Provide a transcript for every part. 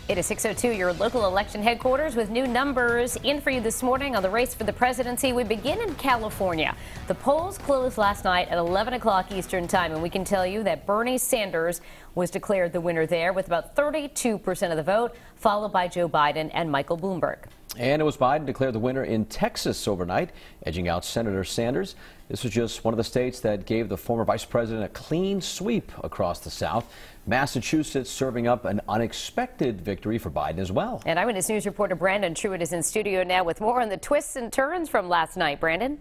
It is 6:02, your local election headquarters with new numbers in for you this morning on the race for the presidency. We begin in California. The polls closed last night at 11 o'clock Eastern time, and we can tell you that Bernie Sanders was declared the winner there with about 32% of the vote, followed by Joe Biden and Michael Bloomberg. And it was Biden declared the winner in Texas overnight, edging out Senator Sanders. This was just one of the states that gave the former vice president a clean sweep across the South. Massachusetts serving up an unexpected victory for Biden as well. And Eyewitness News reporter Brandon Truitt is in studio now with more on the twists and turns from last night. Brandon?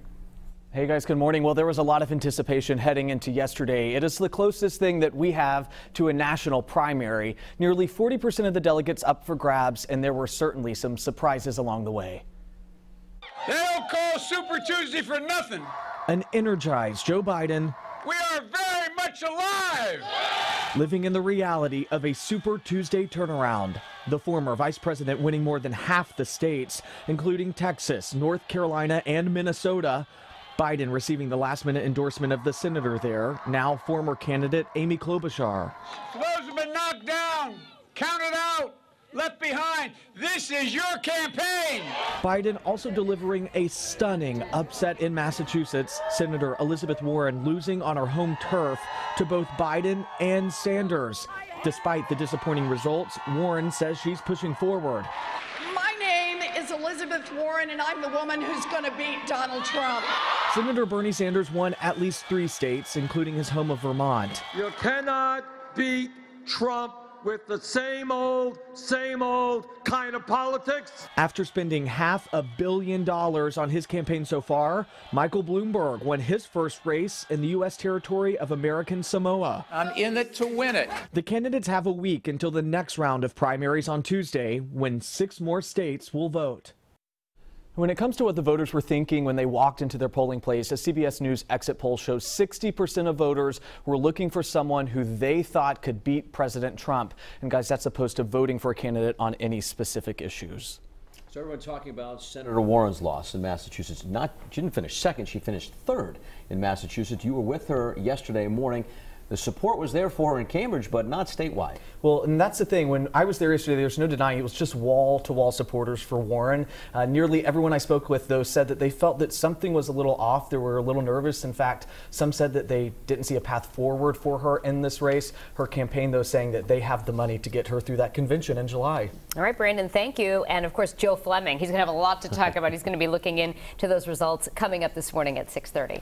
Hey guys, good morning. Well, there was a lot of anticipation heading into yesterday. It is the closest thing that we have to a national primary. Nearly 40% of the delegates up for grabs, and there were certainly some surprises along the way. They don't call Super Tuesday for nothing. An energized Joe Biden. We are very much alive. Living in the reality of a Super Tuesday turnaround. The former vice president winning more than half the states, including Texas, North Carolina, and Minnesota. Biden receiving the last-minute endorsement of the senator there, now former candidate Amy Klobuchar. For those who've been knocked down, counted out, left behind, this is your campaign. Biden also delivering a stunning upset in Massachusetts. Senator Elizabeth Warren losing on her home turf to both Biden and Sanders. Despite the disappointing results, Warren says she's pushing forward. My name is Elizabeth Warren, and I'm the woman who's going to beat Donald Trump. Senator Bernie Sanders won at least 3 states, including his home of Vermont. You cannot beat Trump with the same old kind of politics. After spending $500 million on his campaign so far, Michael Bloomberg won his first race in the U.S. territory of American Samoa. I'm in it to win it. The candidates have a week until the next round of primaries on Tuesday, when 6 more states will vote. When it comes to what the voters were thinking when they walked into their polling place, a CBS News exit poll shows 60% of voters were looking for someone who they thought could beat President Trump. And guys, that's opposed to voting for a candidate on any specific issues. So everyone talking about Senator Warren's loss in Massachusetts. She didn't finish second, she finished third in Massachusetts. You were with her yesterday morning. The support was there for her in Cambridge, but not statewide. Well, and that's the thing. When I was there yesterday, there's no denying it was just wall-to-wall supporters for Warren. Nearly everyone I spoke with, though, said that they felt that something was a little off. They were a little nervous. In fact, some said that they didn't see a path forward for her in this race. Her campaign, though, saying that they have the money to get her through that convention in July. All right, Brandon, thank you. And, of course, Joe Fleming. He's going to have a lot to talk about. He's going to be looking into those results coming up this morning at 6:30.